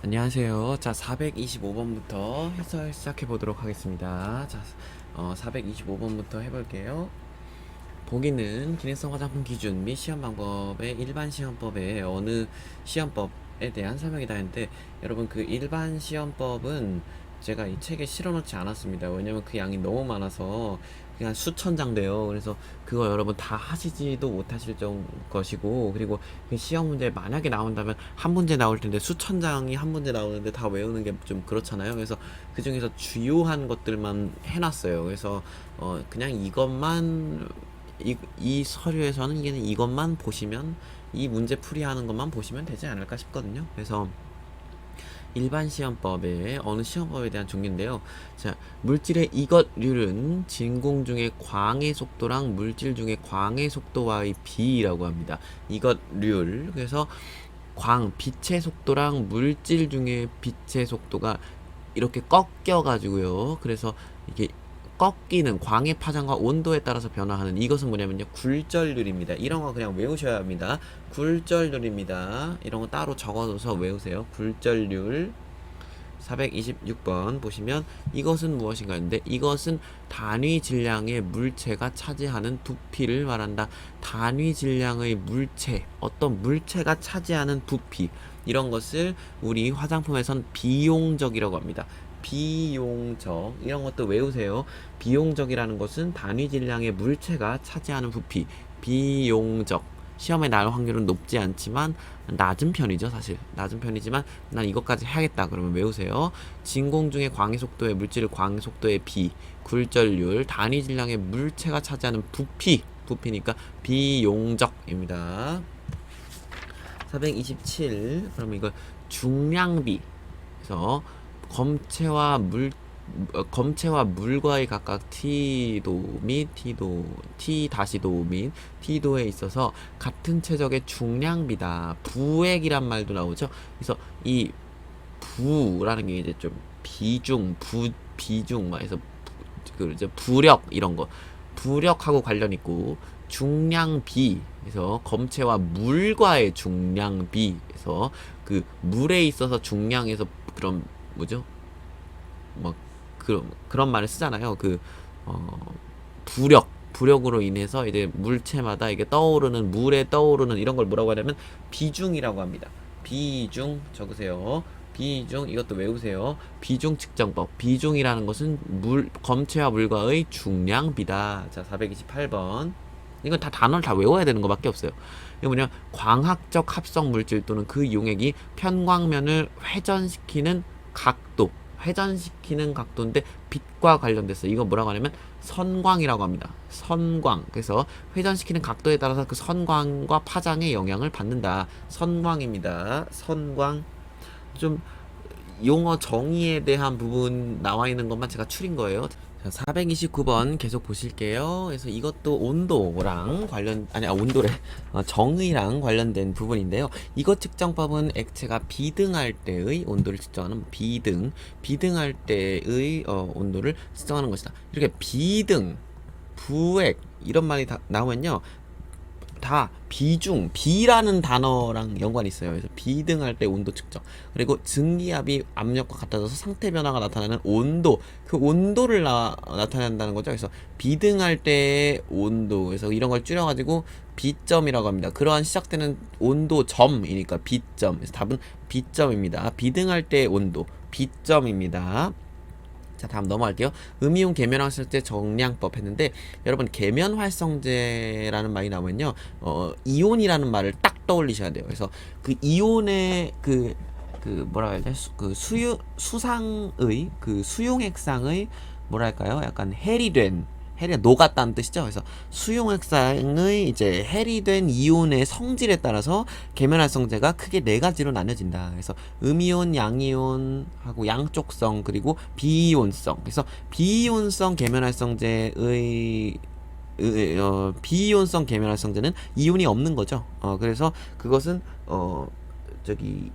안녕하세요. 자, 425번부터 해설 시작해 보도록 하겠습니다. 자, 425번부터 해볼게요. 보기는 기능성 화장품 기준 및 시험 방법의 일반 시험법의 어느 시험법에 대한 설명이다 했는데, 여러분 그 일반 시험법은 제가 이 책에 실어놓지 않았습니다. 왜냐면 그 양이 너무 많아서 그냥 수천 장 돼요. 그래서 그거 여러분 다 하시지도 못하실 것이고, 그리고 그 시험 문제 만약에 나온다면 한 문제 나올 텐데 수천 장이 한 문제 나오는데 다 외우는 게 좀 그렇잖아요. 그래서 그 중에서 주요한 것들만 해놨어요. 그래서 그냥 이 서류에서는 이것만 보시면, 이 문제 풀이하는 것만 보시면 되지 않을까 싶거든요. 그래서 일반 시험법의 어느 시험법에 대한 종류인데요. 자, 물질의 이것률은 진공 중의 광의 속도랑 물질 중의 광의 속도와의 비라고 합니다. 이것률. 그래서 빛의 속도랑 물질 중에 빛의 속도가 이렇게 꺾여 가지고요. 그래서 이게 꺾이는 광의 파장과 온도에 따라서 변화하는, 이것은 뭐냐면요, 굴절률입니다. 이런 거 그냥 외우셔야 합니다. 굴절률입니다. 이런 거 따로 적어둬서 외우세요. 굴절률. 426번 보시면 이것은 무엇인가 했는데, 이것은 단위 질량의 물체가 차지하는 부피를 말한다. 단위 질량의 물체, 어떤 물체가 차지하는 부피, 이런 것을 우리 화장품에선 비용적이라고 합니다. 비용적, 이런 것도 외우세요. 비용적이라는 것은 단위 질량의 물체가 차지하는 부피, 비용적. 시험에 나올 확률은 높지 않지만 낮은 편이죠. 사실 낮은 편이지만 난 이것까지 해야겠다 그러면 외우세요. 진공 중의 광의 속도의 물질의 광의 속도의 비, 굴절률, 단위 질량의 물체가 차지하는 부피니까 비용적입니다. 427. 그럼 이거 중량비. 그래서 검체와 물과의 각각 T도 및 T-도 및 T도에 있어서 같은 체적의 중량비다. 부액이란 말도 나오죠. 그래서 이 부라는 게 이제 좀 비중 막 해서 이제 부력, 이런 거 부력하고 관련 있고, 중량비, 그래서 검체와 물과의 중량비, 그래서 그 물에 있어서 중량에서 그런 뭐죠? 뭐 그런 말을 쓰잖아요. 부력으로 인해서 이제 물체마다 이게 물에 떠오르는 이런 걸 뭐라고 하냐면 비중이라고 합니다. 비중 적으세요. 비중, 이것도 외우세요. 비중 측정법. 비중이라는 것은 검체와 물과의 중량비다. 자, 428번. 이건 다 단어를 다 외워야 되는 것밖에 없어요. 이거 뭐냐? 광학적 합성 물질 또는 그 용액이 편광면을 회전시키는 각도인데 빛과 관련돼서 이거 뭐라고 하냐면 선광이라고 합니다. 선광. 그래서 회전시키는 각도에 따라서 그 선광과 파장의 영향을 받는다. 선광입니다. 선광. 좀 용어 정의에 대한 부분 나와 있는 것만 제가 추린 거예요. 자, 429번 계속 보실게요. 그래서 이것도 온도래. 정의랑 관련된 부분인데요. 이것 측정법은 액체가 비등할 때의 온도를 측정하는 비등할 때의 온도를 측정하는 것이다. 이렇게 비등, 부액 이런 말이 다 나오면요, 다 비라는 단어랑 연관이 있어요. 그래서 비등할 때 온도 측정. 그리고 증기압이 압력과 같아져서 상태 변화가 나타나는 온도. 그 온도를 나타낸다는 거죠. 그래서 비등할 때의 온도. 그래서 이런 걸 줄여가지고 B점이라고 합니다. 그러한 시작되는 온도 점이니까 B점. 그래서 답은 B점입니다. 비등할 때의 온도. B점입니다. 자, 다음 넘어갈게요. 음이온 계면활성제 정량법 했는데, 여러분 계면활성제라는 말이 나오면요, 이온이라는 말을 딱 떠올리셔야 돼요. 그래서 그 이온의 뭐라 해야 돼? 수용액상의 뭐랄까요? 약간 해리가 녹았다는 뜻이죠. 그래서 수용액상의 이제 해리된 이온의 성질에 따라서 계면활성제가 크게 네 가지로 나뉘어진다. 그래서 음이온, 양이온하고 양쪽성, 그리고 비이온성. 그래서 비이온성 계면활성제는 이온이 없는 거죠. 그래서 그것은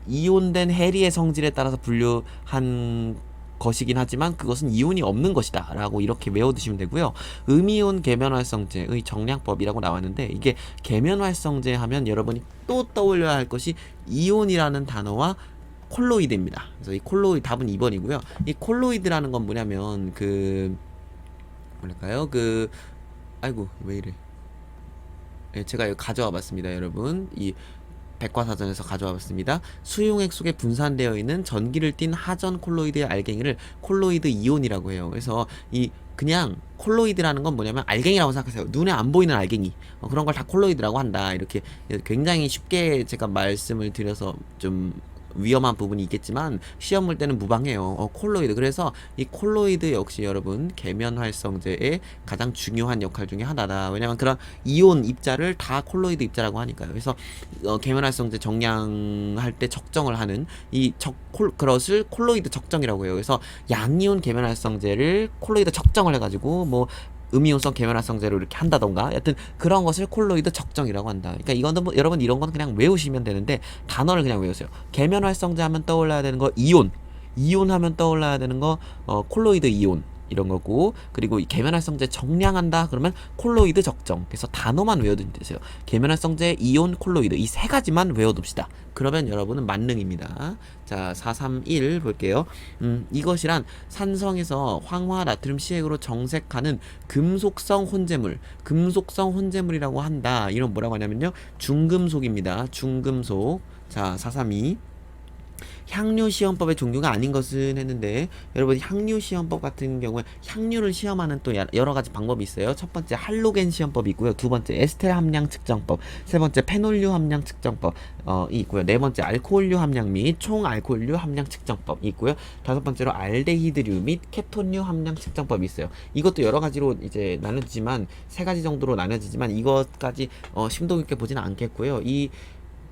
이온된 해리의 성질에 따라서 분류한 것이긴 하지만 그것은 이온이 없는 것이다 라고 이렇게 외워두시면 되고요. 음이온 계면활성제의 정량법이라고 나왔는데, 이게 계면활성제 하면 여러분이 또 떠올려야 할 것이 이온이라는 단어와 콜로이드입니다. 그래서 이 콜로이드 답은 2번이고요. 이 콜로이드라는 건 뭐냐면 뭐랄까요? 아이고 왜 이래? 예, 제가 이거 가져와 봤습니다, 여러분. 이 백과사전에서 가져와 봤습니다. 수용액 속에 분산되어 있는 전기를 띤 하전 콜로이드의 알갱이를 콜로이드 이온이라고 해요. 그래서 이 그냥 콜로이드라는 건 뭐냐면 알갱이라고 생각하세요. 눈에 안 보이는 알갱이. 그런 걸 다 콜로이드라고 한다. 이렇게 굉장히 쉽게 제가 말씀을 드려서 좀 위험한 부분이 있겠지만 시험 볼 때는 무방해요. 콜로이드. 그래서 이 콜로이드 역시 여러분 계면 활성제의 가장 중요한 역할 중에 하나다. 왜냐면 그런 이온 입자를 다 콜로이드 입자라고 하니까요. 그래서 계면 활성제 정량할 때 적정을 하는 그것을 콜로이드 적정이라고 해요. 그래서 양이온 계면 활성제를 콜로이드 적정을 해가지고 뭐 음이온성 계면활성제로 이렇게 한다던가 여튼 그런 것을 콜로이드 적정이라고 한다. 그러니까 이거는 뭐 여러분 이런 건 그냥 외우시면 되는데 단어를 그냥 외우세요. 계면활성제 하면 떠올라야 되는 거 이온 하면 떠올라야 되는 거 콜로이드 이온 이런 거고, 그리고 이 계면활성제 정량한다 그러면 콜로이드 적정. 그래서 단어만 외워두면 되세요. 계면활성제 이온 콜로이드 이 세 가지만 외워둡시다. 그러면 여러분은 만능입니다. 자, 431 볼게요. 이것이란 산성에서 황화 나트륨 시액으로 정색하는 금속성 혼재물이라고 한다. 이런 뭐라고 하냐면요, 중금속입니다. 중금속. 자, 432 향료 시험법의 종류가 아닌 것은 했는데, 여러분 향료 시험법 같은 경우에 향료를 시험하는 또 여러 가지 방법이 있어요. 첫 번째 할로겐 시험법이 있고요. 두 번째 에스텔 함량 측정법, 세 번째 페놀류 함량 측정법이 있고요. 네 번째 알코올류 함량 및 총 알코올류 함량 측정법이 있고요. 다섯 번째로 알데히드류 및 케톤류 함량 측정법이 있어요. 이것도 여러 가지로 이제 나눠지지만 세 가지 정도로 나눠지지만 이것까지 심도 깊게 보지는 않겠고요. 이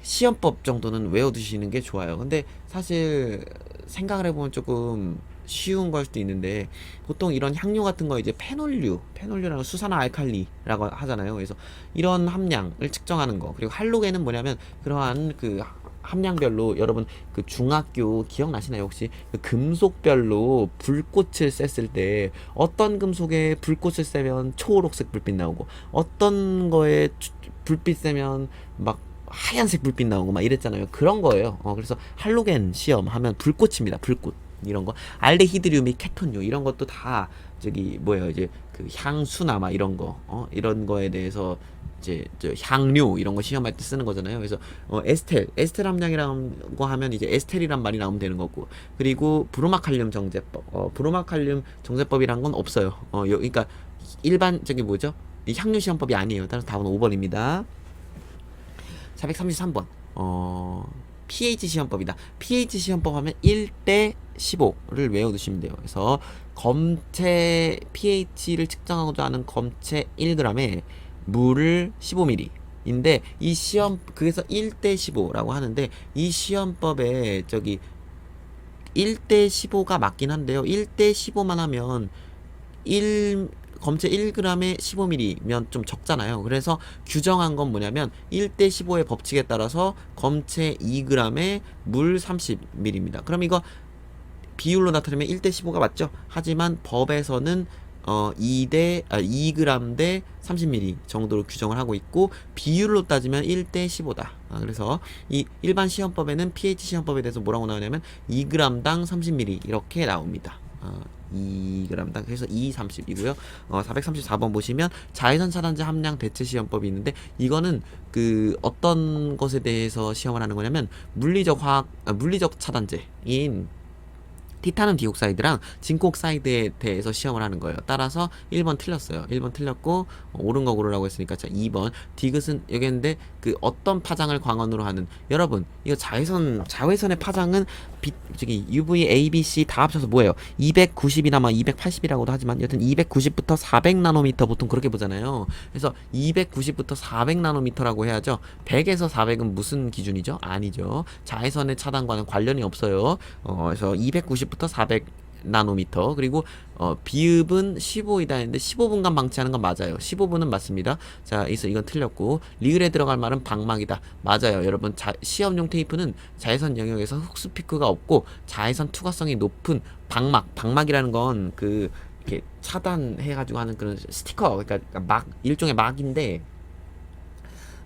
시험법 정도는 외워두시는 게 좋아요. 근데 사실 생각을 해보면 조금 쉬운 걸 수도 있는데, 보통 이런 향료 같은 거 이제 페놀류라는 수산화 알칼리라고 하잖아요. 그래서 이런 함량을 측정하는 거, 그리고 할로겐은 뭐냐면 그러한 그 함량별로, 여러분 그 중학교 기억나시나요 혹시? 그 금속별로 불꽃을 쐈을 때 어떤 금속에 불꽃을 쐬면 초록색 불빛 나오고 어떤 거에 불빛 쐬면 막 하얀색 불빛 나오고 막 이랬잖아요. 그런 거예요. 그래서 할로겐 시험 하면 불꽃입니다. 불꽃. 이런 거. 알데히드류 및 케톤류 이런 것도 다 저기 뭐예요? 이제 그 향수나 막 이런 거. 이런 거에 대해서 이제 향료 이런 거 시험할 때 쓰는 거잖아요. 그래서 에스텔 함량이라고 하면 이제 에스텔이란 말이 나오면 되는 거고. 그리고 브로마칼륨 정제법. 브로마칼륨 정제법이란 건 없어요. 그러니까 일반 저기 뭐죠? 이 향료 시험법이 아니에요. 따라서 답은 5번입니다. 433번 pH 시험법이다. pH 시험법 하면 1대 15를 외워두시면 돼요. 그래서 검체 pH를 측정하고자 하는 검체 1g에 물을 15ml 인데, 이 시험 그래서 1대 15라고 하는데, 이 시험법에 저기 1대 15가 맞긴 한데요. 1대 15만 하면 검체 1g에 15ml면 좀 적잖아요. 그래서 규정한 건 뭐냐면 1대 15의 법칙에 따라서 검체 2g에 물 30ml입니다. 그럼 이거 비율로 나타내면 1대 15가 맞죠? 하지만 법에서는 2g 대 30ml 정도로 규정을 하고 있고, 비율로 따지면 1대 15다. 그래서 이 일반 시험법에는 pH 시험법에 대해서 뭐라고 나오냐면 2g당 30ml 이렇게 나옵니다. 2g당 그래서 230이고요. 434번 보시면 자외선 차단제 함량 대체 시험법이 있는데, 이거는 그 어떤 것에 대해서 시험을 하는 거냐면 물리적 차단제인 티타늄 디옥사이드랑 징크 옥사이드에 대해서 시험을 하는 거예요. 따라서 1번 틀렸어요. 1번 틀렸고 옳은 거 고르라고 했으니까 자 2번 디귿은 여기 했는데, 그 어떤 파장을 광원으로 하는, 여러분 이거 자외선의 파장은 저기 UV, A, B, C 다 합쳐서 뭐예요? 290이나 막 280이라고도 하지만 여튼 290부터 400나노미터 보통 그렇게 보잖아요. 그래서 290부터 400나노미터라고 해야죠. 100에서 400은 무슨 기준이죠? 아니죠. 자외선의 차단과는 관련이 없어요. 그래서 290부터 400 나노미터. 그리고 비읍은 15이다 했는데 15분간 방치하는 건 맞아요. 15분은 맞습니다. 자, 이건 틀렸고, 리을에 들어갈 말은 방막이다. 맞아요. 여러분 시험용 테이프는 자외선 영역에서 흡수 피크가 없고 자외선 투과성이 높은 방막이라는 건 그 이렇게 차단해가지고 하는 그런 스티커, 그러니까 일종의 막인데,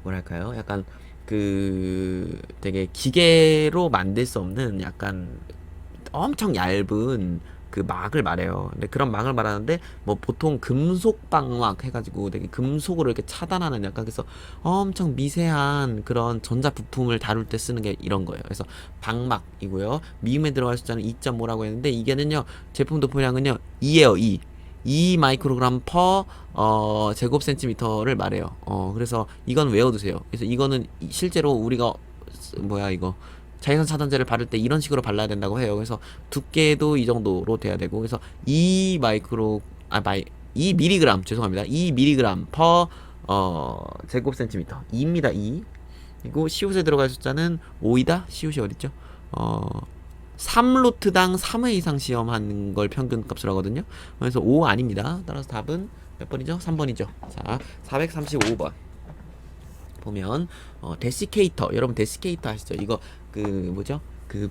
뭐랄까요? 약간 그 되게 기계로 만들 수 없는 약간 엄청 얇은 그 막을 말해요. 근데 그런 막을 말하는데 뭐 보통 금속 방막 해가지고 되게 금속으로 이렇게 차단하는 약간 그래서 엄청 미세한 그런 전자 부품을 다룰 때 쓰는 게 이런 거예요. 그래서 방막이고요. 미음에 들어갈 숫자는 2.5라고 했는데 이게는요 제품 도표량은요 2예요 2. 2 마이크로그램 퍼 제곱 센티미터를 말해요. 그래서 이건 외워두세요. 그래서 이거는 실제로 우리가 뭐야 이거 자외선 차단제를 바를 때 이런 식으로 발라야 된다고 해요. 그래서 두께도 이 정도로 돼야 되고 그래서 2 마이크로 2 미리그램 죄송합니다. 2 미리그램 퍼 제곱 센티미터 2입니다. 2. 그리고 시옷에 들어갈 숫자는 5이다. 시옷이 어딨죠? 3로트당 3회 이상 시험하는 걸 평균 값으로 하거든요. 그래서 5 아닙니다. 따라서 답은 몇 번이죠? 3번이죠. 자, 435번. 보면 데시케이터 여러분 데시케이터 아시죠? 이거 그 뭐죠? 그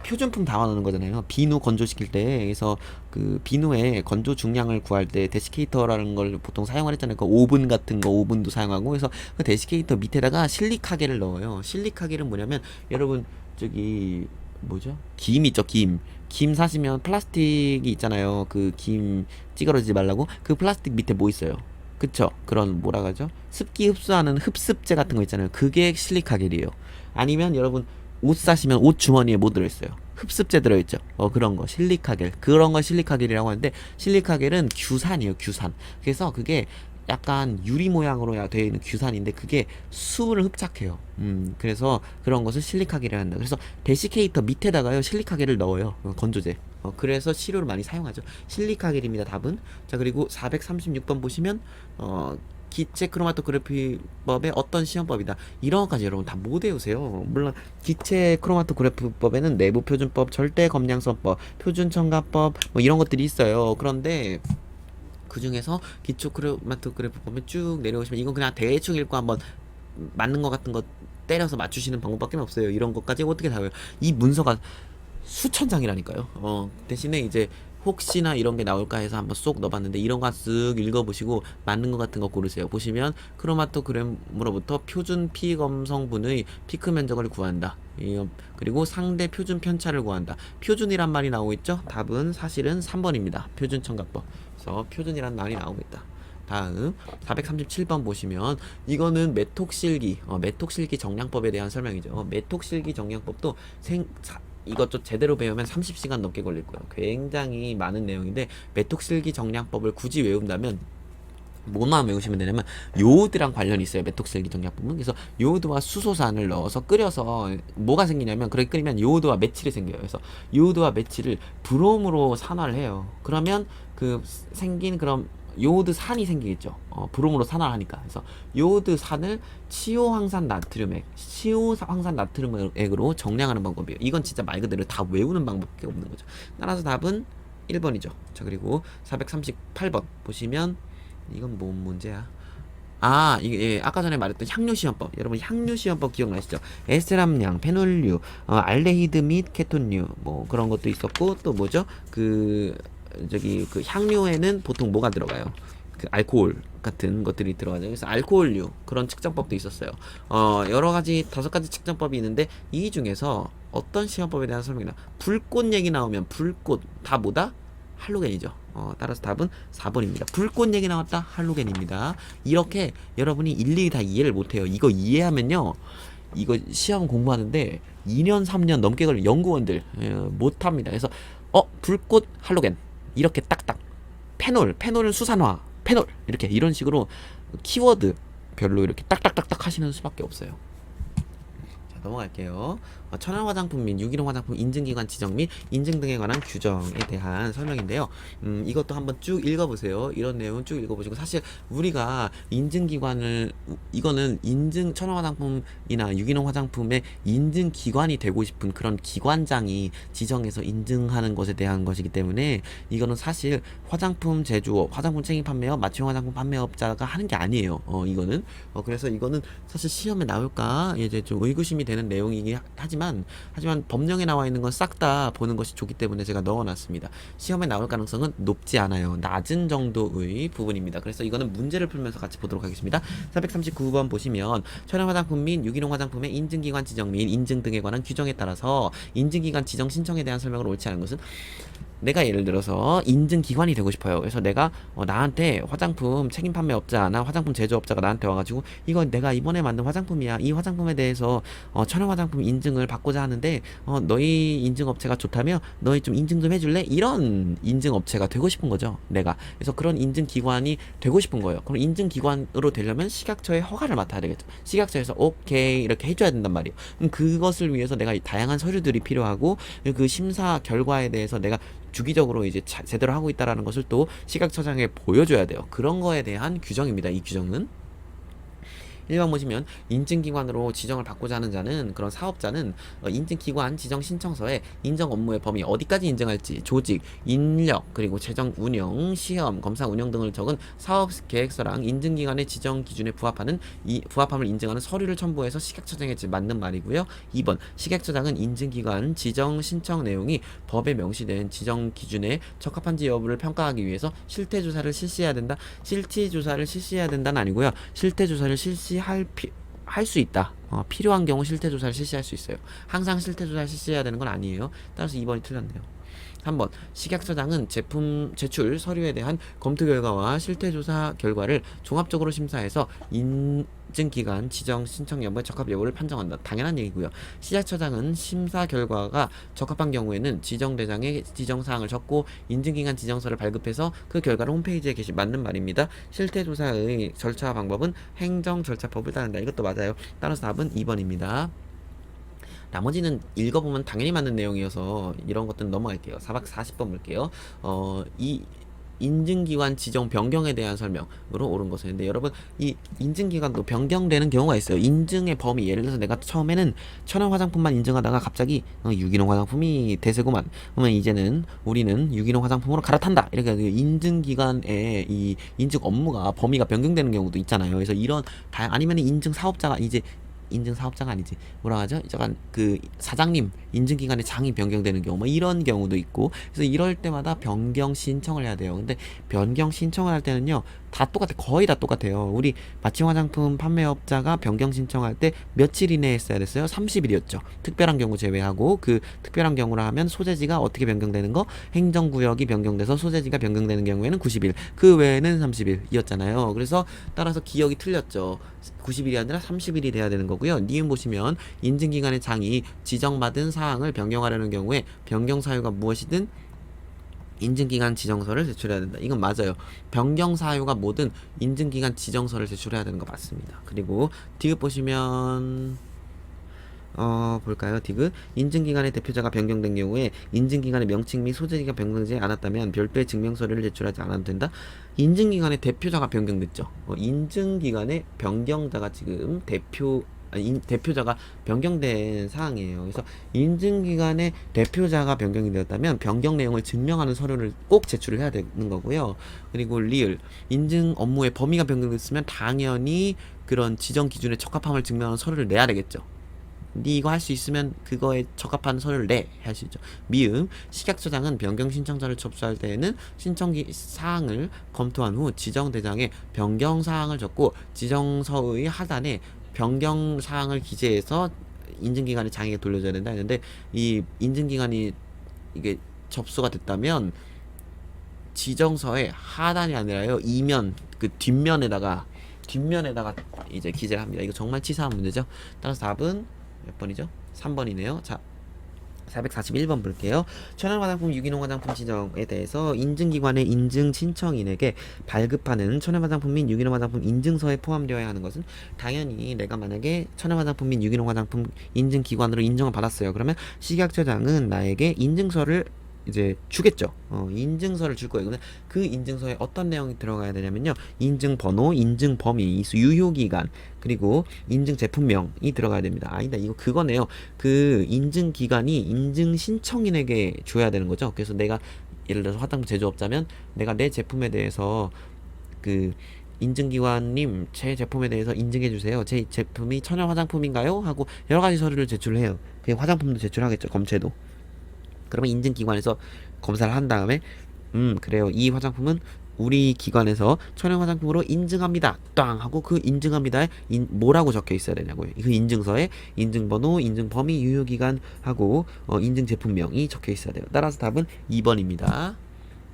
표준품 담아놓는 거잖아요. 비누 건조시킬 때 그래서 그 비누의 건조 중량을 구할 때 데시케이터라는 걸 보통 사용을 했잖아요. 그 오븐 같은 거 오븐도 사용하고 그래서 그 데시케이터 밑에다가 실리카겔을 넣어요. 실리카겔은 뭐냐면 여러분 저기 뭐죠? 김 있죠, 김. 김 사시면 플라스틱이 있잖아요. 그 김 찌그러지지 말라고. 그 플라스틱 밑에 뭐 있어요? 그쵸? 그런 뭐라 하죠? 습기 흡수하는 흡습제 같은 거 있잖아요. 그게 실리카겔이에요. 아니면 여러분 옷 사시면 옷 주머니에 뭐 들어있어요? 흡습제 들어있죠. 그런 거 실리카겔. 그런 거 실리카겔이라고 하는데 실리카겔은 규산이에요. 규산. 그래서 그게 약간 유리 모양으로 되어 있는 규산인데 그게 수분을 흡착해요. 그래서 그런 것을 실리카겔이라 한다. 그래서 데시케이터 밑에다가요 실리카겔을 넣어요. 건조제. 그래서 시료를 많이 사용하죠. 실리카겔입니다. 답은. 자 그리고 436번 보시면 기체 크로마토그래피법의 어떤 시험법이다. 이런 것까지 여러분 다 못 외우세요. 물론 기체 크로마토그래피법에는 내부 표준법, 절대 검량선법, 표준 첨가법 뭐 이런 것들이 있어요. 그런데 그 중에서 기초 크로마토그래프 보면 쭉 내려오시면 이건 그냥 대충 읽고 한번 맞는 것 같은 거 때려서 맞추시는 방법밖에 없어요. 이런 것까지 어떻게 다 외워요? 이 문서가 수천 장이라니까요. 대신에 이제 혹시나 이런 게 나올까 해서 한번 쏙 넣어봤는데 이런 거 쓱 읽어보시고 맞는 것 같은 거 고르세요. 보시면 크로마토그램으로부터 표준 피검성분의 피크 면적을 구한다. 그리고 상대 표준 편차를 구한다. 표준이란 말이 나오고 있죠? 답은 사실은 3번입니다. 표준 첨가법. 그래서 표준이란 말이 나오고 있다. 다음 437번 보시면 이거는 메톡실기 정량법에 대한 설명이죠. 메톡실기 정량법도 이것도 제대로 배우면 30시간 넘게 걸릴 거예요. 굉장히 많은 내용인데 메톡실기 정량법을 굳이 외운다면 뭐만 외우시면 되냐면 요오드랑 관련이 있어요. 메톡실기 정량법은. 그래서 요오드와 수소산을 넣어서 끓여서 뭐가 생기냐면 그렇게 끓이면 요오드와 메칠이 생겨요. 그래서 요오드와 메칠을 브롬으로 산화를 해요. 그러면 그 생긴 그런 요오드 산이 생기겠죠. 브롬으로 산화를 하니까. 그래서 요오드 산을 치오황산 나트륨액으로 정량하는 방법이에요. 이건 진짜 말 그대로 다 외우는 방법밖에 없는 거죠. 따라서 답은 1번이죠. 자 그리고 438번 보시면 이건 뭔 문제야? 이게 아까 전에 말했던 향료 시험법. 여러분 향료 시험법 기억나시죠? 에스테람량, 페놀류, 알데히드 및 케톤류 뭐 그런 것도 있었고 또 뭐죠? 그 향료에는 보통 뭐가 들어가요? 그 알코올 같은 것들이 들어가죠. 그래서 알코올류 그런 측정법도 있었어요. 여러 가지 5가지 측정법이 있는데 이 중에서 어떤 시험법에 대한 설명이나 불꽃 얘기 나오면 불꽃 다 뭐다? 할로겐이죠. 따라서 답은 4번입니다. 불꽃 얘기 나왔다? 할로겐입니다. 이렇게 여러분이 일일이 다 이해를 못해요. 이거 이해하면요. 이거 시험 공부하는데 2년 3년 넘게 걸린 연구원들 못합니다. 그래서 불꽃 할로겐 이렇게 딱딱 페놀은 수산화 페놀 이렇게 이런 식으로 키워드 별로 이렇게 딱딱딱딱 하시는 수밖에 없어요. 자 넘어갈게요. 천연 화장품 및 유기농 화장품 인증기관 지정 및 인증 등에 관한 규정에 대한 설명인데요. 이것도 한번 쭉 읽어보세요. 이런 내용 쭉 읽어보시고 사실 우리가 인증기관을 이거는 천연 화장품이나 유기농 화장품의 인증기관이 되고 싶은 그런 기관장이 지정해서 인증하는 것에 대한 것이기 때문에 이거는 사실 화장품 제조업, 화장품 책임 판매업, 맞춤형 화장품 판매업자가 하는 게 아니에요. 이거는 그래서 이거는 사실 시험에 나올까 이제 좀 의구심이 되는 내용이긴 하지만 법령에 나와 있는 건 싹 다 보는 것이 좋기 때문에 제가 넣어놨습니다. 시험에 나올 가능성은 높지 않아요. 낮은 정도의 부분입니다. 그래서 이거는 문제를 풀면서 같이 보도록 하겠습니다. 439번 보시면 천연 화장품 및 유기농 화장품의 인증기관 지정 및 인증 등에 관한 규정에 따라서 인증기관 지정 신청에 대한 설명을 옳지 않은 것은, 내가 예를 들어서 인증기관이 되고 싶어요. 그래서 내가 나한테 화장품 책임 판매업자나 화장품 제조업자가 나한테 와가지고 이건 내가 이번에 만든 화장품이야. 이 화장품에 대해서 천연 화장품 인증을 받고자 하는데 너희 인증업체가 좋다며 너희 좀 인증 좀 해줄래? 이런 인증업체가 되고 싶은 거죠. 내가. 그래서 그런 인증기관이 되고 싶은 거예요. 그럼 인증기관으로 되려면 식약처의 허가를 맡아야 되겠죠. 식약처에서 오케이 이렇게 해줘야 된단 말이에요. 그럼 그것을 위해서 내가 다양한 서류들이 필요하고 그 심사 결과에 대해서 내가 주기적으로 이제 제대로 하고 있다라는 것을 또 식약처장에 보여줘야 돼요. 그런 거에 대한 규정입니다. 이 규정은 1번 보시면 인증기관으로 지정을 받고자 하는 자는, 그런 사업자는 인증기관 지정 신청서에 인정 업무의 범위, 어디까지 인증할지, 조직, 인력, 그리고 재정 운영, 시험, 검사 운영 등을 적은 사업 계획서랑 인증기관의 지정 기준에 부합함을 인증하는 서류를 첨부해서 식약처장에 맞는 말이고요. 2번 식약처장은 인증기관 지정 신청 내용이 법에 명시된 지정 기준에 적합한지 여부를 평가하기 위해서 실태조사를 실시해야 된다. 실태조사를 실시해야 된다는 아니고요. 실태조사를 할 수 있다. 필요한 경우 실태조사를 실시할 수 있어요. 항상 실태조사를 실시해야 되는 건 아니에요. 따라서 2번이 틀렸네요. 3번 식약처장은 제품 제출 서류에 대한 검토 결과와 실태조사 결과를 종합적으로 심사해서 인증기관 지정 신청 여부의 적합 여부를 판정한다. 당연한 얘기고요. 식약처장은 심사 결과가 적합한 경우에는 지정대장에 지정사항을 적고 인증기관 지정서를 발급해서 그 결과를 홈페이지에 맞는 말입니다. 실태조사의 절차 방법은 행정절차법을 따른다. 이것도 맞아요. 따라서 답은 2번입니다. 나머지는 읽어보면 당연히 맞는 내용이어서 이런 것들은 넘어갈게요. 440번 볼게요. 이 인증기관 지정 변경에 대한 설명으로 옳은 것은 있는데, 여러분 이 인증기관도 변경되는 경우가 있어요. 인증의 범위, 예를 들어서 내가 처음에는 천연 화장품만 인증하다가 갑자기 유기농 화장품이 대세구만. 그러면 이제는 우리는 유기농 화장품으로 갈아탄다. 이렇게 인증기관의 이 인증 업무가 범위가 변경되는 경우도 있잖아요. 그래서 이런 아니면 인증 사업자가 아니지, 뭐라 하죠? 약간 그 사장님 인증기관의 장이 변경되는 경우, 뭐 이런 경우도 있고, 그래서 이럴 때마다 변경 신청을 해야 돼요. 근데 변경 신청을 할 때는요 다 똑같아, 거의 다 똑같아요. 우리 마취 화장품 판매업자가 변경 신청할 때 며칠 이내에 했어야 됐어요? 30일이었죠. 특별한 경우 제외하고. 그 특별한 경우라 하면 소재지가 어떻게 변경되는 거, 행정구역이 변경돼서 소재지가 변경되는 경우에는 90일, 그 외에는 30일이었잖아요. 그래서 따라서 기억이 틀렸죠. 90일이 아니라 30일이 돼야 되는 거고요. 니은 보시면 인증기관의 장이 지정받은 사항을 변경하려는 경우에 변경 사유가 무엇이든 인증기관 지정서를 제출해야 된다. 이건 맞아요. 변경 사유가 뭐든 인증기관 지정서를 제출해야 되는 거 맞습니다. 그리고 디귿 보시면 볼까요? 디귿 인증기관의 대표자가 변경된 경우에 인증기관의 명칭 및 소재지가 변경되지 않았다면 별도의 증명서류를 제출하지 않아도 된다. 인증기관의 대표자가 변경됐죠. 인증기관의 변경자가 지금 대표자가 변경된 사항이에요. 그래서 인증기관의 대표자가 변경이 되었다면 변경 내용을 증명하는 서류를 꼭 제출을 해야 되는 거고요. 그리고 리을 인증 업무의 범위가 변경됐으면 당연히 그런 지정 기준에 적합함을 증명하는 서류를 내야 되겠죠. 니 이거 할 수 있으면 그거에 적합한 서류를 내 할 수 있죠. 미음 식약처장은 변경 신청자를 접수할 때에는 신청 사항을 검토한 후 지정 대장에 변경 사항을 적고 지정서의 하단에 변경 사항을 기재해서 인증기관의 장에게 돌려줘야 된다 했는데, 이 인증기관이 이게 접수가 됐다면 지정서의 하단이 아니라요 이면 그 뒷면에다가 이제 기재를 합니다. 이거 정말 치사한 문제죠. 따라서 답은 몇 번이죠? 3번이네요. 자, 441번 볼게요. 천연 화장품, 유기농 화장품 지정에 대해서 인증기관의 인증 신청인에게 발급하는 천연 화장품 및 유기농 화장품 인증서에 포함되어야 하는 것은, 당연히 내가 만약에 천연 화장품 및 유기농 화장품 인증기관으로 인정을 받았어요. 그러면 식약처장은 나에게 인증서를 이제 주겠죠. 인증서를 줄 거예요. 근데 그 인증서에 어떤 내용이 들어가야 되냐면요, 인증 번호, 인증 범위, 유효 기간, 그리고 인증 제품명이 들어가야 됩니다. 아니다, 이거 그거네요. 그 인증 기간이 인증 신청인에게 줘야 되는 거죠. 그래서 내가 예를 들어서 화장품 제조업자면 내가 내 제품에 대해서 그 인증기관님 제 제품에 대해서 인증해 주세요. 제 제품이 천연 화장품인가요? 하고 여러 가지 서류를 제출해요. 그 화장품도 제출하겠죠. 검체도. 그러면 인증기관에서 검사를 한 다음에 그래요. 이 화장품은 우리 기관에서 천연 화장품으로 인증합니다. 땅 하고 그 인증합니다에 뭐라고 적혀 있어야 되냐고요. 그 인증서에 인증번호, 인증범위, 유효기간 하고 인증 제품명이 적혀 있어야 돼요. 따라서 답은 2번입니다.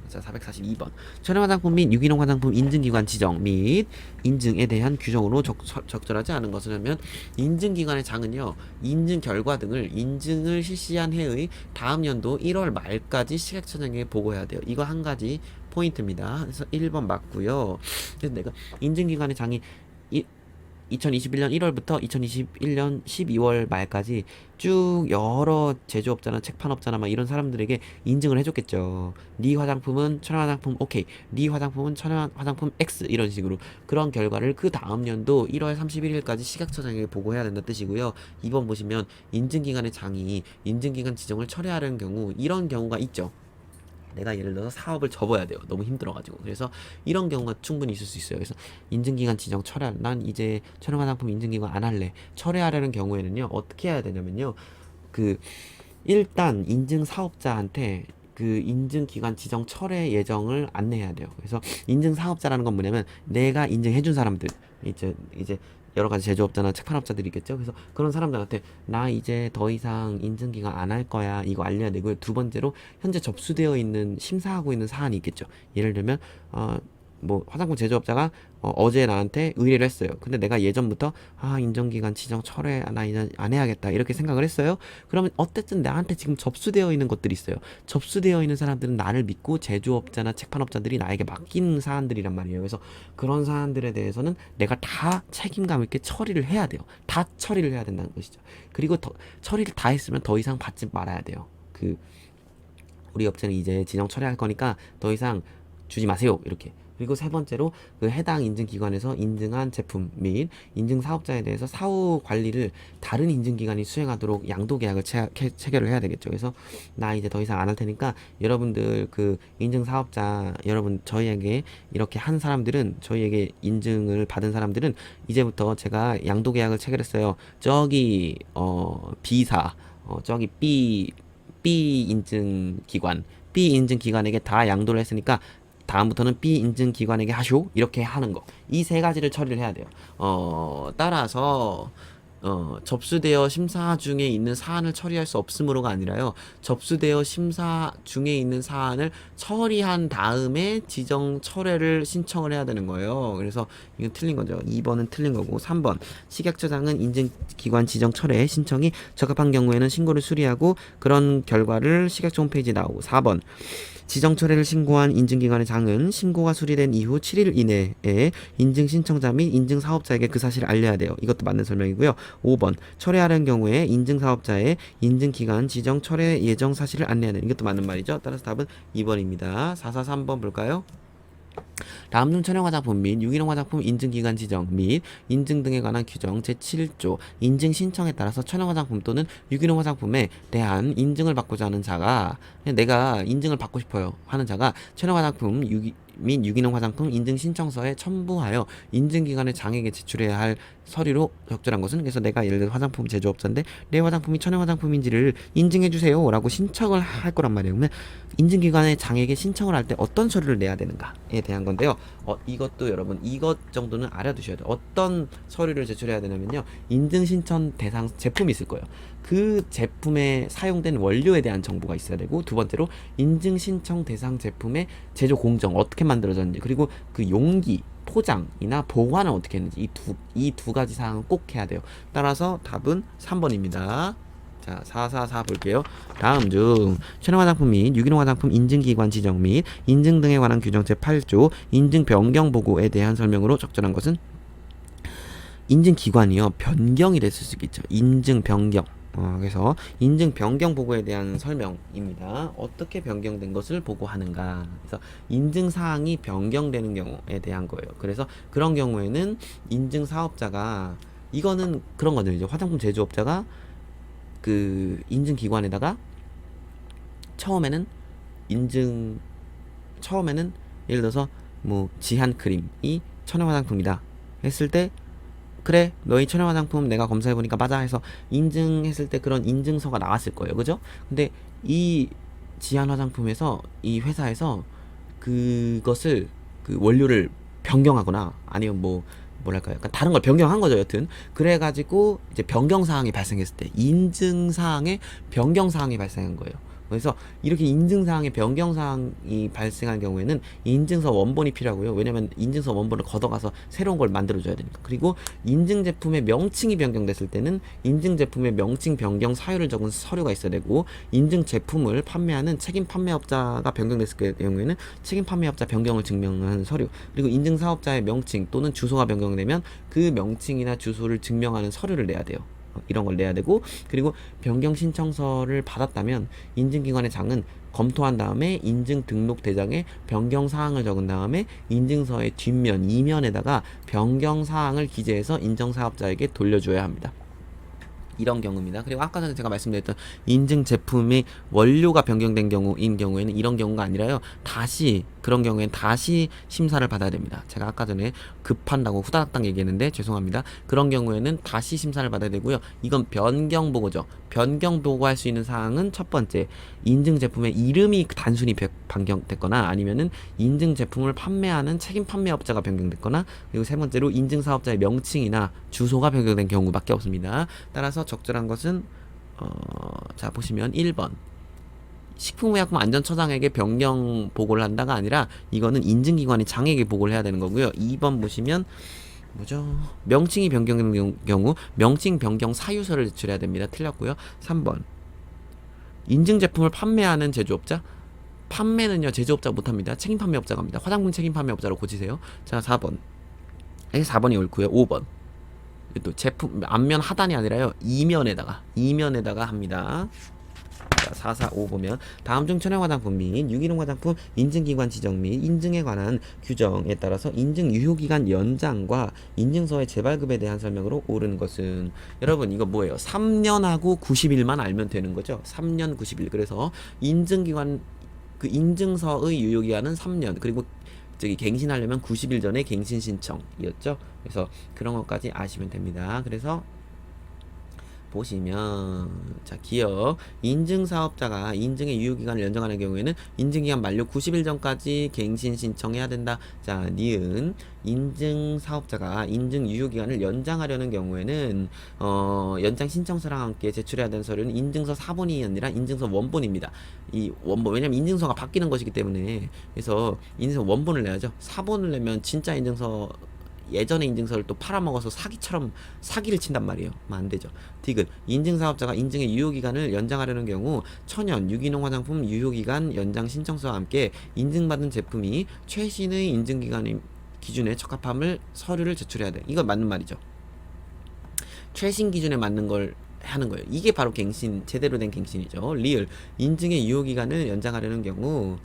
자, 442번. 천연 화장품 및 유기농 화장품 인증기관 지정 및 인증에 대한 규정으로 적절하지 않은 것을 하면 인증기관의 장은요, 인증 결과 등을 인증을 실시한 해의 다음 연도 1월 말까지 시각처장에 보고해야 돼요. 이거 한 가지 포인트입니다. 그래서 1번 맞고요. 그래서 내가 인증기관의 장이 2021년 1월부터 2021년 12월 말까지 쭉 여러 제조업자나 책판업자나 막 이런 사람들에게 인증을 해줬겠죠. 네 화장품은 천연 화장품 오케이, 네 화장품은 천연 화장품 X 이런 식으로 그런 결과를 그 다음 연도 1월 31일까지 시각처장에게 보고해야 된다는 뜻이고요. 2번 보시면 인증기관의 장이 인증기관 지정을 철회하려는 경우 이런 경우가 있죠. 내가 예를 들어서 사업을 접어야 돼요. 너무 힘들어가지고. 그래서 이런 경우가 충분히 있을 수 있어요. 그래서 인증기관 지정 철회. 난 이제 천연 화장품 인증기관 안 할래. 철회하려는 경우에는요. 어떻게 해야 되냐면요. 그 일단 인증 사업자한테 그 인증기관 지정 철회 예정을 안내해야 돼요. 그래서 인증 사업자라는 건 뭐냐면 내가 인증해준 사람들 이제 여러 가지 제조업자나 책판업자들이 있겠죠. 그래서 그런 사람들한테 나 이제 더 이상 인증기관 안 할 거야 이거 알려야 되고요. 두 번째로 현재 접수되어 있는 심사하고 있는 사안이 있겠죠. 예를 들면 뭐 화장품 제조업자가 어제 나한테 의뢰를 했어요. 근데 내가 예전부터 인정기간 지정 철회 나 이제 안 해야겠다 이렇게 생각을 했어요. 그러면 어쨌든 나한테 지금 접수되어 있는 것들이 있어요. 접수되어 있는 사람들은 나를 믿고 제조업자나 책판업자들이 나에게 맡긴 사안들이란 말이에요. 그래서 그런 사안들에 대해서는 내가 다 책임감 있게 처리를 해야 돼요. 다 처리를 해야 된다는 것이죠. 그리고 처리를 다 했으면 더 이상 받지 말아야 돼요. 우리 업체는 이제 지정 처리할 거니까 더 이상 주지 마세요 이렇게. 그리고 세 번째로 그 해당 인증기관에서 인증한 제품 및 인증 사업자에 대해서 사후 관리를 다른 인증기관이 수행하도록 양도 계약을 체결을 해야 되겠죠. 그래서 나 이제 더 이상 안 할 테니까 여러분들 그 인증 사업자 여러분 저희에게 이렇게 한 사람들은 저희에게 인증을 받은 사람들은 이제부터 제가 양도 계약을 체결했어요. 저기 B사 저기 B 인증 기관에게 다 양도를 했으니까 다음부터는 B 인증 기관에게 하쇼 이렇게 하는 거. 이 세 가지를 처리를 해야 돼요. 따라서 접수되어 심사 중에 있는 사안을 처리할 수 없으므로가 아니라요. 접수되어 심사 중에 있는 사안을 처리한 다음에 지정 철회를 신청을 해야 되는 거예요. 그래서 이건 틀린 거죠. 2번은 틀린 거고 3번 식약처장은 인증기관 지정 철회 신청이 적합한 경우에는 신고를 수리하고 그런 결과를 식약처 홈페이지에 나오고 4번 지정 철회를 신고한 인증기관의 장은 신고가 수리된 이후 7일 이내에 인증 신청자 및 인증 사업자에게 그 사실을 알려야 돼요. 이것도 맞는 설명이고요. 5번 철회하려는 경우에 인증 사업자의 인증기관 지정 철회 예정 사실을 안내해야 돼요. 이것도 맞는 말이죠. 따라서 답은 2번입니다. 443번 볼까요? 다음 중 천연 화장품 및 유기농 화장품 인증기간 지정 및 인증 등에 관한 규정 제7조 인증 신청에 따라서 천연 화장품 또는 유기농 화장품에 대한 인증을 받고자 하는 자가 내가 인증을 받고 싶어요 하는 자가 천연 화장품 및 유기농 화장품 인증 신청서에 첨부하여 인증기관의 장에게 제출해야 할 서류로 적절한 것은 그래서 내가 예를 들어 화장품 제조업자인데 내 화장품이 천연 화장품인지를 인증해 주세요 라고 신청을 할 거란 말이에요. 그러면 인증기관의 장에게 신청을 할 때 어떤 서류를 내야 되는가에 대한 건데요. 이것도 여러분 이것 정도는 알아두셔야 돼요. 어떤 서류를 제출해야 되냐면요. 인증 신청 대상 제품이 있을 거예요. 그 제품에 사용된 원료에 대한 정보가 있어야 되고 두 번째로 인증 신청 대상 제품의 제조 공정 어떻게 만들어졌는지 그리고 그 용기 포장이나 보관은 어떻게 했는지 이 두 가지 사항은 꼭 해야 돼요. 따라서 답은 3번입니다. 자, 444 볼게요. 다음 중 천연 화장품 및 유기농 화장품 인증기관 지정 및 인증 등에 관한 규정 제8조 인증 변경 보고에 대한 설명으로 적절한 것은 인증기관이요. 변경이 됐을 수 있겠죠. 인증 변경. 그래서 인증 변경 보고에 대한 설명입니다. 어떻게 변경된 것을 보고하는가. 그래서 인증 사항이 변경되는 경우에 대한 거예요. 그래서 그런 경우에는 인증 사업자가 이거는 그런 거죠. 이제 화장품 제조업자가 그 인증 기관에다가 처음에는 예를 들어서 뭐 지한 크림이 천연 화장품이다 했을 때 그래 너희 천연 화장품 내가 검사해보니까 맞아 해서 인증했을 때 그런 인증서가 나왔을 거예요. 그죠? 근데 이 지안 화장품에서 이 회사에서 그것을 그 원료를 변경하거나 아니면 뭐 뭐랄까 약간 다른 걸 변경한 거죠. 여튼 그래가지고 이제 변경 사항이 발생했을 때 인증 사항에 변경 사항이 발생한 거예요. 그래서 이렇게 인증 사항에 변경 사항이 발생한 경우에는 인증서 원본이 필요하고요. 왜냐면 인증서 원본을 걷어가서 새로운 걸 만들어줘야 되니까. 그리고 인증 제품의 명칭이 변경됐을 때는 인증 제품의 명칭 변경 사유를 적은 서류가 있어야 되고, 인증 제품을 판매하는 책임 판매업자가 변경됐을 경우에는 책임 판매업자 변경을 증명하는 서류, 그리고 인증 사업자의 명칭 또는 주소가 변경되면 그 명칭이나 주소를 증명하는 서류를 내야 돼요. 이런 걸 내야 되고, 그리고 변경 신청서를 받았다면 인증기관의 장은 검토한 다음에 인증 등록 대장에 변경 사항을 적은 다음에 인증서의 뒷면, 이면에다가 변경 사항을 기재해서 인정사업자에게 돌려줘야 합니다. 이런 경우입니다. 그리고 아까 전에 제가 말씀드렸던 인증 제품의 원료가 변경된 경우에는 이런 경우가 아니라요. 그런 경우에는 다시 심사를 받아야 됩니다. 제가 아까 전에 급한다고 후다닥 얘기했는데 죄송합니다. 그런 경우에는 다시 심사를 받아야 되고요. 이건 변경 보고죠. 변경 보고할 수 있는 사항은 첫 번째, 인증 제품의 이름이 단순히 변경됐거나 아니면은 인증 제품을 판매하는 책임 판매업자가 변경됐거나, 그리고 세 번째로 인증 사업자의 명칭이나 주소가 변경된 경우밖에 없습니다. 따라서 적절한 것은 자 보시면 1번 식품의약품안전처장에게 변경 보고를 한다가 아니라 이거는 인증기관의 장에게 보고를 해야 되는 거고요. 2번 보시면 뭐죠? 명칭이 변경된 경우 명칭 변경 사유서를 제출해야 됩니다. 틀렸고요. 3번 인증 제품을 판매하는 제조업자, 판매는요 제조업자 못합니다. 책임 판매업자가 합니다. 화장품 책임 판매업자로 고치세요. 자 4번이 옳고요. 5번 또 제품 앞면 하단이 아니라요 이면에다가 합니다. 자, 4, 4, 5 보면 다음 중 천연 화장품 및 유기농 화장품 인증기관 지정 및 인증에 관한 규정에 따라서 인증 유효기간 연장과 인증서의 재발급에 대한 설명으로 옳은 것은, 여러분 이거 뭐예요? 3년하고 90일만 알면 되는 거죠. 3년 90일. 그래서 인증기관 그 인증서의 유효기간은 3년, 그리고 갱신하려면 90일 전에 갱신 신청이었죠. 그래서 그런 것까지 아시면 됩니다. 그래서 보시면 자 기억 인증사업자가 인증의 유효기간을 연장하는 경우에는 인증기간 만료 90일 전까지 갱신 신청해야 된다. 자 니은 인증사업자가 인증 유효기간을 연장하려는 경우에는 연장 신청서랑 함께 제출해야 되는 서류는 인증서 4본이 아니라 인증서 원본입니다. 이 원본, 왜냐면 인증서가 바뀌는 것이기 때문에. 그래서 인증서 원본을 내야죠. 4본을 내면 진짜 인증서, 예전의 인증서를 또 팔아먹어서 사기를 친단 말이에요. 안 되죠. 디귿 인증사업자가 인증의 유효기간을 연장하려는 경우 천연 유기농 화장품 유효기간 연장 신청서와 함께 인증받은 제품이 최신의 인증기간 기준에 적합함을 서류를 제출해야 돼. 이거 맞는 말이죠. 최신 기준에 맞는 걸 하는 거예요. 이게 바로 갱신, 제대로 된 갱신이죠. 리을 인증의 유효기간을 연장하려는 경우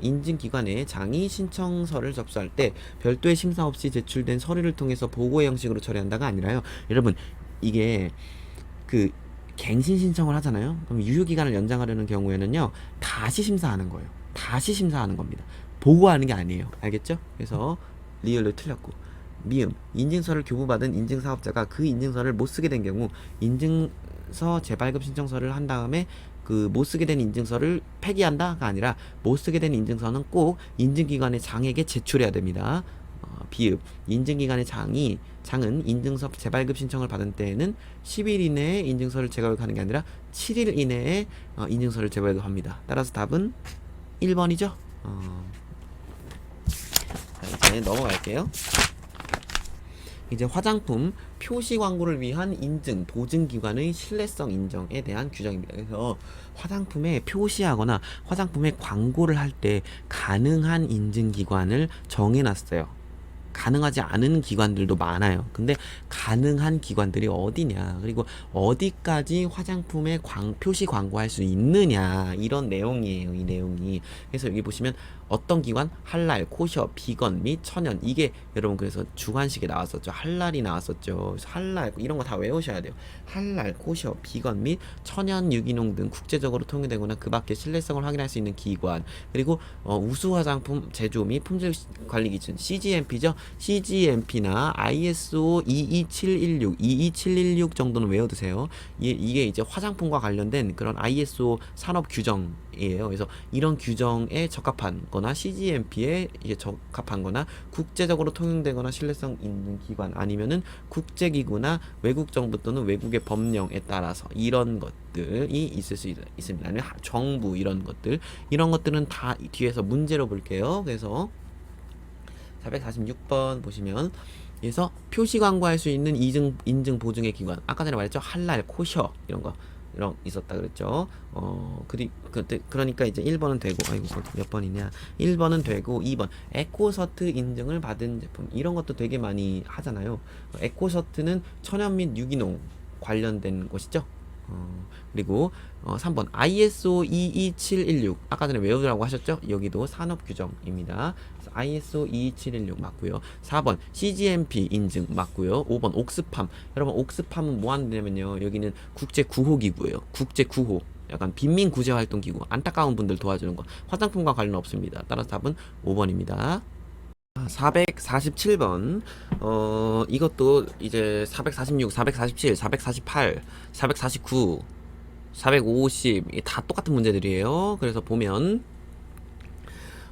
인증기관에 장이 신청서를 접수할 때 별도의 심사 없이 제출된 서류를 통해서 보고의 형식으로 처리한다가 아니라요. 여러분 이게 그 갱신 신청을 하잖아요. 그럼 유효기간을 연장하려는 경우에는요 다시 심사하는 거예요. 다시 심사하는 겁니다. 보고하는 게 아니에요. 알겠죠? 그래서 리얼로 틀렸고, 미음 인증서를 교부받은 인증사업자가 그 인증서를 못 쓰게 된 경우 인증서 재발급 신청서를 한 다음에 그 못 쓰게 된 인증서를 폐기한다가 아니라 못 쓰게 된 인증서는 꼭 인증기관의 장에게 제출해야 됩니다. 비읍 인증기관의 장은 인증서 재발급 신청을 받은 때에는 10일 이내에 인증서를 재발급하는 게 아니라 7일 이내에 인증서를 재발급합니다. 따라서 답은 1번이죠. 자, 이제 넘어갈게요. 이제 화장품 표시 광고를 위한 인증 보증기관의 신뢰성 인정에 대한 규정입니다. 그래서 화장품에 표시하거나 화장품에 광고를 할 때 가능한 인증기관을 정해놨어요. 가능하지 않은 기관들도 많아요. 근데 가능한 기관들이 어디냐, 그리고 어디까지 화장품에 표시 광고할 수 있느냐, 이런 내용이에요. 이 내용이. 그래서 여기 보시면 어떤 기관? 할랄, 코셔, 비건 및 천연. 이게 여러분 그래서 주관식에 나왔었죠. 할랄이 나왔었죠. 할랄 이런 거 다 외우셔야 돼요. 할랄, 코셔, 비건 및 천연 유기농 등 국제적으로 통용되거나 그 밖에 신뢰성을 확인할 수 있는 기관. 그리고 우수 화장품 제조 및 품질 관리 기준 CGMP죠. CGMP나 ISO 22716 정도는 외워두세요. 이게 이제 화장품과 관련된 그런 ISO 산업 규정이에요. 그래서 이런 규정에 적합한 거나 CGMP에 이제 적합한 거나 국제적으로 통용되거나 신뢰성 있는 기관 아니면은 국제기구나 외국 정부 또는 외국의 법령에 따라서 이런 것들이 있을 수 있습니다. 아니면 정부 이런 것들은 다 뒤에서 문제로 볼게요. 그래서 446번 보시면 그래서 표시 광고할 수 있는 인증 보증의 기관 아까 전에 말했죠. 할랄, 코셔 이런 거 이런 있었다 그랬죠. 그러니까 이제 1번은 되고 아이고 몇 번이냐 1번은 되고 2번 에코서트 인증을 받은 제품 이런 것도 되게 많이 하잖아요. 에코서트는 천연 및 유기농 관련된 것이죠. 그리고 3번 ISO 22716 아까 전에 외우라고 하셨죠? 여기도 산업규정입니다. ISO 22716 맞고요. 4번 CGMP 인증 맞고요. 5번 옥스팜 여러분 옥스팜은 뭐 하느냐면요 여기는 국제구호기구예요. 국제구호 약간 빈민구제활동기구 안타까운 분들 도와주는 거 화장품과 관련 없습니다. 따라서 답은 5번입니다. 447번 이것도 이제 446, 447, 448, 449, 450 다 똑같은 문제들이에요. 그래서 보면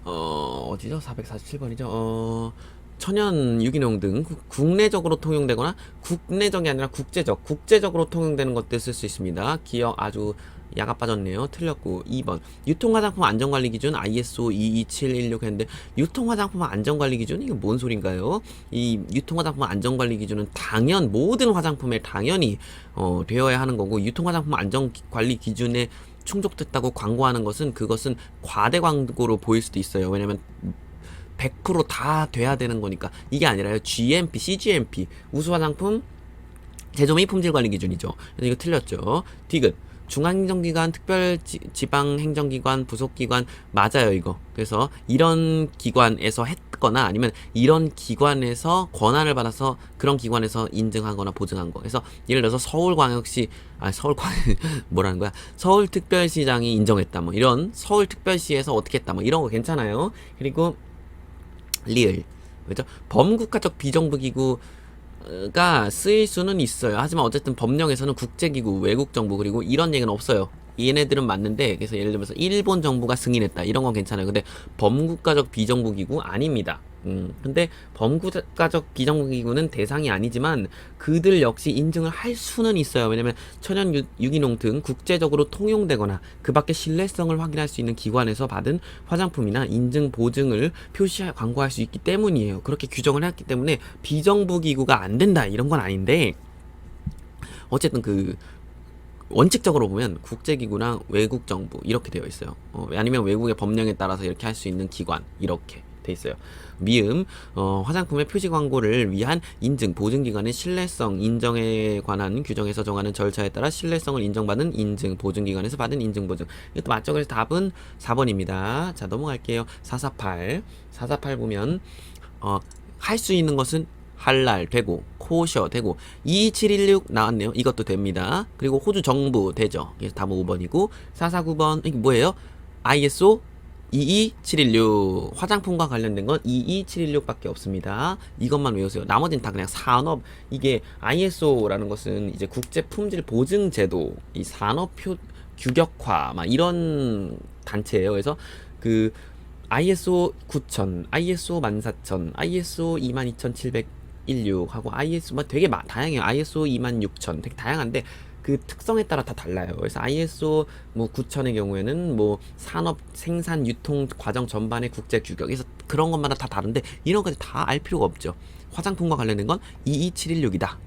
어디죠? 447번이죠. 천연 유기농 등 국내적으로 통용되거나 국내적이 아니라 국제적으로 통용되는 것들 쓸 수 있습니다. 기억 아주 야가 빠졌네요. 틀렸고 2번 유통화장품 안전관리 기준 ISO 22716 했는데 유통화장품 안전관리 기준 이게 뭔 소린가요? 이 유통화장품 안전관리 기준은 모든 화장품에 당연히 되어야 하는 거고 유통화장품 안전관리 기준에 충족됐다고 광고하는 그것은 과대 광고로 보일 수도 있어요. 왜냐면 100%다 돼야 되는 거니까 이게 아니라요. GMP, CGMP 우수화장품 제조 및 품질관리 기준이죠. 이거 틀렸죠. 디귿 중앙행정기관, 특별지방행정기관, 부속기관 맞아요 이거. 그래서 이런 기관에서 했거나 아니면 이런 기관에서 권한을 받아서 그런 기관에서 인증하거나 보증한 거. 그래서 예를 들어서 뭐라는 거야? 서울특별시장이 인정했다 뭐 이런 서울특별시에서 어떻게 했다 뭐 이런 거 괜찮아요. 그리고 리을 그죠? 범국가적 비정부기구가 쓰일 수는 있어요. 하지만 어쨌든 법령에서는 국제기구, 외국정부 그리고 이런 얘기는 없어요. 얘네들은 맞는데 그래서 예를 들면서 일본 정부가 승인했다 이런 건 괜찮아요. 근데 범국가적 비정부기구 아닙니다. 근데 범국가적 비정부기구는 대상이 아니지만 그들 역시 인증을 할 수는 있어요. 왜냐면 천연 유기농 등 국제적으로 통용되거나 그 밖에 신뢰성을 확인할 수 있는 기관에서 받은 화장품이나 인증 보증을 광고할 수 있기 때문이에요. 그렇게 규정을 했기 때문에 비정부기구가 안 된다 이런 건 아닌데 어쨌든 원칙적으로 보면 국제기구랑 외국정부 이렇게 되어 있어요. 아니면 외국의 법령에 따라서 이렇게 할 수 있는 기관 이렇게 돼 있어요. 미음 화장품의 표시 광고를 위한 인증 보증기관의 신뢰성 인정에 관한 규정에서 정하는 절차에 따라 신뢰성을 인정받은 인증 보증기관에서 받은 인증 보증 이것도 맞죠. 그래서 답은 4번입니다. 자 넘어갈게요. 448 보면 할 수 있는 것은 할랄 되고 코셔 되고 22716 나왔네요. 이것도 됩니다. 그리고 호주 정부 되죠. 그래서 답은 5번이고 449번 이게 뭐예요? ISO 22716 화장품과 관련된 건 22716밖에 없습니다. 이것만 외우세요. 나머지는 다 그냥 산업 이게 ISO라는 것은 이제 국제 품질 보증 제도 이 산업 규격화 막 이런 단체예요. 그래서 ISO 9000, ISO 14000, ISO 22716 하고 ISO 되게 다양해요. ISO 26000 되게 다양한데 그 특성에 따라 다 달라요. 그래서 ISO 9000의 경우에는 산업 생산 유통 과정 전반의 국제 규격 그래서 그런 것마다 다 다른데 이런 것까지 다 알 필요가 없죠. 화장품과 관련된 건 22716이다.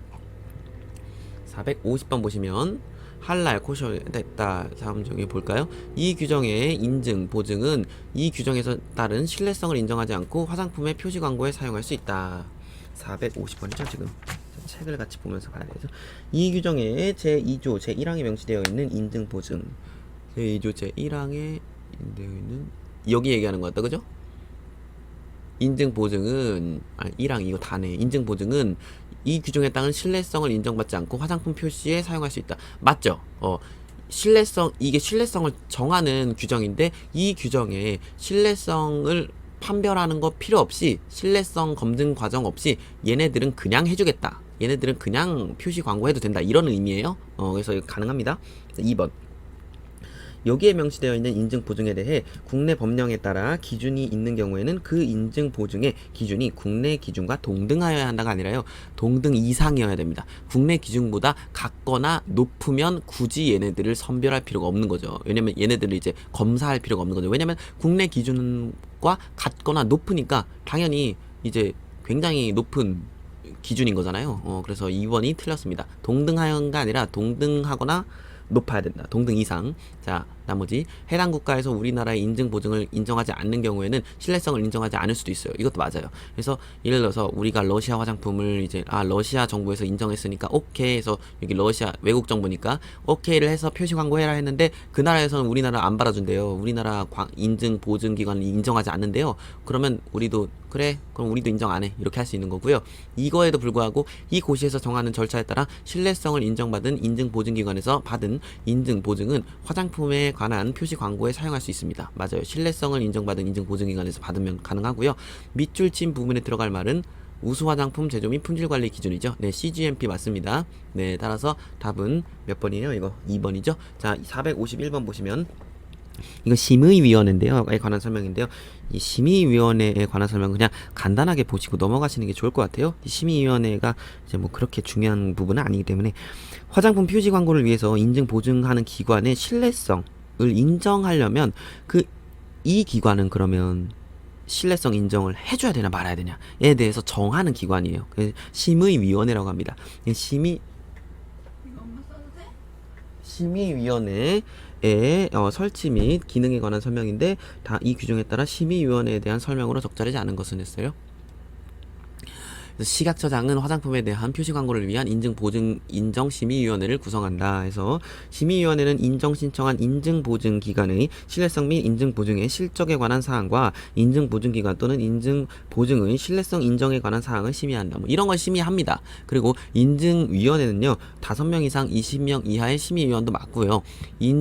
450번 보시면 할랄 코셔 됐다. 다음 저기 볼까요? 이 규정의 인증 보증은 이 규정에서 따른 신뢰성을 인정하지 않고 화장품의 표시 광고에 사용할 수 있다. 450번이죠 지금. 책을 같이 보면서 봐야 되죠. 이 규정의 제2조 제1항에 명시되어 있는 인증 보증 제2조 제1항에 되어 있는 여기 얘기하는 것 같다 그죠? 인증 보증은 1항 이거 다네. 인증 보증은 이 규정에 따른 신뢰성을 인정받지 않고 화장품 표시에 사용할 수 있다. 맞죠? 이게 신뢰성을 정하는 규정인데 이 규정에 신뢰성을 판별하는 거 필요 없이 신뢰성 검증 과정 없이 얘네들은 그냥 해주겠다. 얘네들은 그냥 표시 광고해도 된다. 이런 의미예요. 그래서 이거 가능합니다. 2번. 여기에 명시되어 있는 인증 보증에 대해 국내 법령에 따라 기준이 있는 경우에는 그 인증 보증의 기준이 국내 기준과 동등하여야 한다가 아니라요. 동등 이상이어야 됩니다. 국내 기준보다 같거나 높으면 굳이 얘네들을 선별할 필요가 없는 거죠. 왜냐면 얘네들을 이제 검사할 필요가 없는 거죠. 왜냐면 국내 기준과 같거나 높으니까 당연히 이제 굉장히 높은 기준인 거잖아요. 그래서 2번이 틀렸습니다. 동등하여가 아니라 동등하거나 높아야 된다. 동등 이상. 자, 나머지 해당 국가에서 우리나라의 인증 보증을 인정하지 않는 경우에는 신뢰성을 인정하지 않을 수도 있어요. 이것도 맞아요. 그래서 예를 들어서 우리가 러시아 화장품을 이제 러시아 정부에서 인정했으니까 오케이 해서 여기 러시아 외국 정부니까 오케이를 해서 표시 광고해라 했는데 그 나라에서는 우리나라 안 받아준대요. 우리나라 인증 보증 기관을 인정하지 않는데요. 그러면 우리도 그래 그럼 우리도 인정 안 해 이렇게 할 수 있는 거고요. 이거에도 불구하고 이 고시에서 정하는 절차에 따라 신뢰성을 인정받은 인증 보증기관에서 받은 인증 보증은 화장품에 관한 표시 광고에 사용할 수 있습니다. 맞아요. 신뢰성을 인정받은 인증 보증기관에서 받으면 가능하고요. 밑줄 친 부분에 들어갈 말은 우수 화장품 제조 및 품질 관리 기준이죠. 네, CGMP 맞습니다. 네, 따라서 답은 몇 번이에요? 이거 2번이죠. 자, 451번 보시면 이거 심의위원회인데요. 에 관한 설명인데요. 이 심의위원회에 관한 설명은 그냥 간단하게 보시고 넘어가시는 게 좋을 것 같아요. 이 심의위원회가 이제 뭐 그렇게 중요한 부분은 아니기 때문에 화장품 표시 광고를 위해서 인증 보증하는 기관의 신뢰성을 인정하려면 이 기관은 그러면 신뢰성 인정을 해줘야 되나 말아야 되냐에 대해서 정하는 기관이에요. 심의위원회라고 합니다. 심의위원회의 설치 및 기능에 관한 설명인데 다 이 규정에 따라 심의위원회에 대한 설명으로 적절하지 않은 것은 했어요. 시각처장은 화장품에 대한 표시 광고를 위한 인증 보증 인정 심의위원회를 구성한다. 해서 심의위원회는 인정 신청한 인증 보증 기관의 신뢰성 및 인증 보증의 실적에 관한 사항과 인증 보증 기관 또는 인증 보증의 신뢰성 인정에 관한 사항을 심의한다. 뭐 이런 걸 심의합니다. 그리고 인증위원회는요 5명 이상 20명 이하의 심의위원도 맞고요.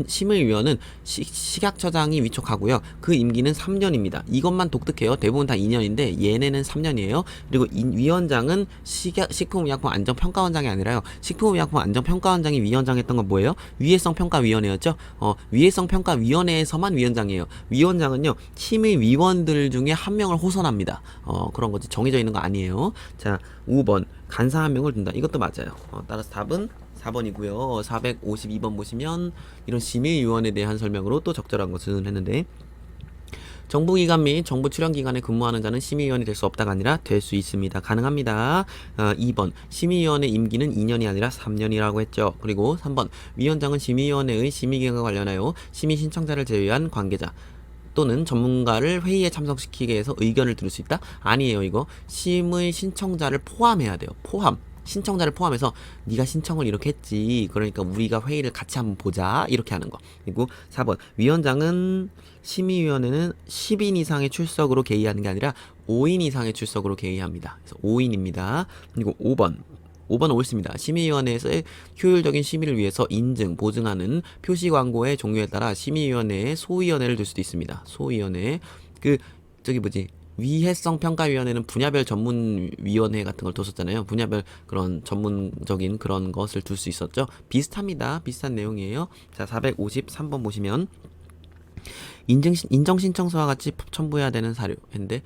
심의위원은 시각처장이 위촉하고요. 그 임기는 3년입니다. 이것만 독특해요. 대부분 다 2년인데 얘네는 3년이에요. 그리고 위원장은 식품의약품안전평가원장이 아니라요. 식품의약품안전평가원장이 위원장 했던 건 뭐예요? 위해성평가위원회였죠. 위해성평가위원회에서만 위원장이에요. 위원장은요 심의위원들 중에 한 명을 호선합니다. 그런 거지 정해져 있는 거 아니에요. 자, 5번 간사 한 명을 둔다. 이것도 맞아요. 따라서 답은 4번이고요. 452번 보시면 이런 심의위원에 대한 설명으로 또 적절한 것은 했는데 정부기관 및 정부 출연기관에 근무하는 자는 심의위원이 될 수 없다가 아니라 될 수 있습니다. 가능합니다. 2번 심의위원의 임기는 2년이 아니라 3년이라고 했죠. 그리고 3번 위원장은 심의위원회의 심의기관과 관련하여 심의 신청자를 제외한 관계자 또는 전문가를 회의에 참석시키게 해서 의견을 들을 수 있다? 아니에요. 이거 심의 신청자를 포함해야 돼요. 신청자를 포함해서 네가 신청을 이렇게 했지 그러니까 우리가 회의를 같이 한번 보자 이렇게 하는 거. 그리고 4번 위원장은 심의위원회는 10인 이상의 출석으로 개의하는 게 아니라 5인 이상의 출석으로 개의합니다. 그래서 5인입니다. 그리고 5번 옳습니다. 심의위원회에서의 효율적인 심의를 위해서 인증, 보증하는 표시 광고의 종류에 따라 심의위원회에 소위원회를 둘 수도 있습니다. 소위원회 위해성 평가위원회는 분야별 전문위원회 같은 걸 뒀었잖아요. 분야별 그런 전문적인 그런 것을 둘 수 있었죠. 비슷합니다. 비슷한 내용이에요. 자, 453번 보시면 인정신청서와 같이 첨부해야 되는 사료인데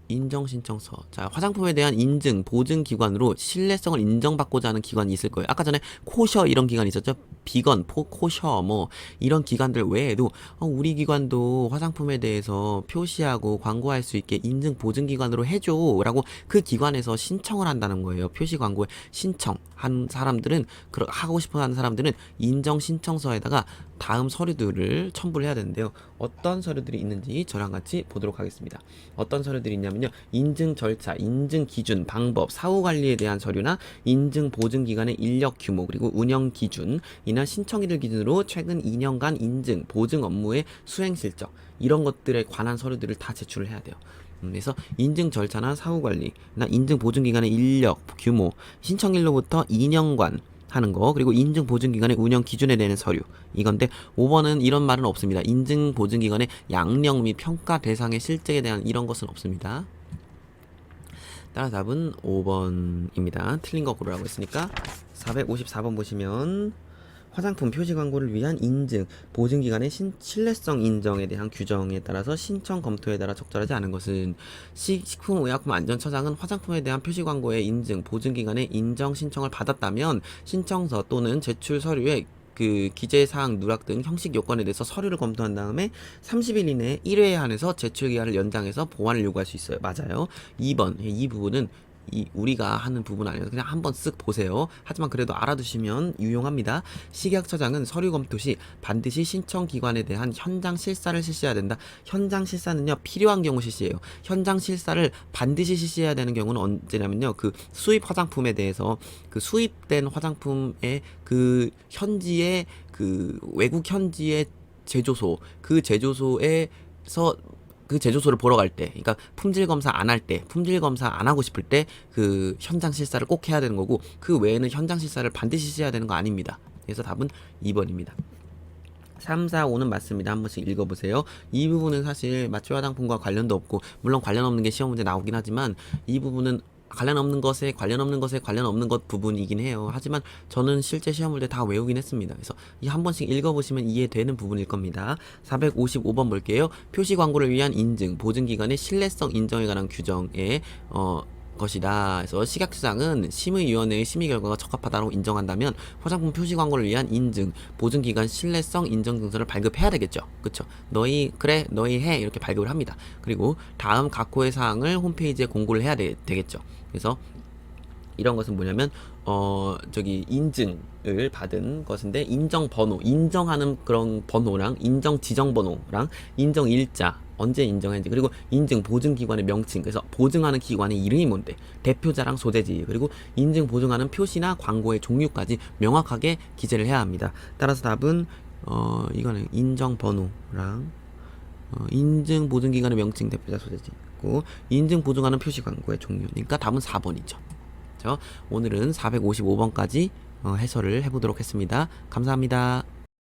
인정신청서. 자, 화장품에 대한 인증, 보증기관으로 신뢰성을 인정받고자 하는 기관이 있을 거예요. 아까 전에 코셔 이런 기관이 있었죠. 비건, 코셔 뭐 이런 기관들 외에도 우리 기관도 화장품에 대해서 표시하고 광고할 수 있게 인증, 보증기관으로 해줘 라고 그 기관에서 신청을 한다는 거예요. 표시 광고에 신청한 사람들은 하고 싶어 하는 사람들은 인정신청서에다가 다음 서류들을 첨부를 해야 되는데요. 어떤 서류들이 있는지 저랑 같이 보도록 하겠습니다. 어떤 서류들이 있냐면요. 인증 절차, 인증 기준, 방법, 사후 관리에 대한 서류나 인증 보증 기관의 인력 규모 그리고 운영 기준이나 신청일을 기준으로 최근 2년간 인증, 보증 업무의 수행 실적 이런 것들에 관한 서류들을 다 제출을 해야 돼요. 그래서 인증 절차나 사후 관리나 인증 보증 기관의 인력 규모, 신청일로부터 2년간 하는 거, 그리고 인증 보증기관의 운영 기준에 대한 서류, 이건데 5번은 이런 말은 없습니다. 인증 보증기관의 양력 및 평가 대상의 실적에 대한 이런 것은 없습니다. 따라서 답은 5번입니다. 틀린 거 고르라고 했으니까 454번 보시면 화장품 표시 광고를 위한 인증, 보증기관의 신뢰성 인정에 대한 규정에 따라서 신청 검토에 따라 적절하지 않은 것은 식품의약품안전처장은 화장품에 대한 표시 광고의 인증, 보증기관의 인정 신청을 받았다면 신청서 또는 제출 서류에 그 기재사항 누락 등 형식 요건에 대해서 서류를 검토한 다음에 30일 이내에 1회에 한해서 제출 기한을 연장해서 보완을 요구할 수 있어요. 맞아요. 2번, 이 부분은 우리가 하는 부분 아니어서 그냥 한번 쓱 보세요. 하지만 그래도 알아두시면 유용합니다. 식약처장은 서류 검토 시 반드시 신청 기관에 대한 현장 실사를 실시해야 된다. 현장 실사는요, 필요한 경우 실시해요. 현장 실사를 반드시 실시해야 되는 경우는 언제냐면요, 그 수입 화장품에 대해서 그 수입된 화장품의 그 현지의 그 외국 현지의 제조소, 그 제조소에서 그 제조소를 보러 갈 때, 그러니까 품질 검사 안 할 때, 품질 검사 안 하고 싶을 때 그 현장 실사를 꼭 해야 되는 거고, 그 외에는 현장 실사를 반드시 해야 되는 거 아닙니다. 그래서 답은 2번입니다. 3, 4, 5는 맞습니다. 한 번씩 읽어보세요. 이 부분은 사실 마취 화장품과 관련도 없고, 물론 관련 없는 게 시험 문제 나오긴 하지만 이 부분은 관련 없는 것에 관련 없는 것에 관련 없는 것 부분이긴 해요. 하지만 저는 실제 시험 볼 때 다 외우긴 했습니다. 그래서 이 한 번씩 읽어보시면 이해되는 부분일 겁니다. 455번 볼게요. 표시 광고를 위한 인증, 보증기관의 신뢰성 인정에 관한 규정에 것이다. 그래서 식약처장은 심의위원회의 심의 결과가 적합하다고 인정한다면 화장품 표시 광고를 위한 인증, 보증기관 신뢰성 인정증서를 발급해야 되겠죠. 그쵸? 너희 해 이렇게 발급을 합니다. 그리고 다음 각호의 사항을 홈페이지에 공고를 해야 되겠죠. 그래서 이런 것은 뭐냐면 인증을 받은 것인데, 인정 번호, 인정하는 그런 번호랑 인정 지정 번호랑 인정 일자, 언제 인정했는지, 그리고 인증 보증 기관의 명칭, 그래서 보증하는 기관의 이름이 뭔데, 대표자랑 소재지, 그리고 인증 보증하는 표시나 광고의 종류까지 명확하게 기재를 해야 합니다. 따라서 답은 이거는 인정 번호랑 인증 보증 기관의 명칭, 대표자, 소재지, 고 인증 보증하는 표시 광고의 종류니까 답은 4번이죠. 오늘은 455번까지 해설을 해보도록 했습니다. 감사합니다.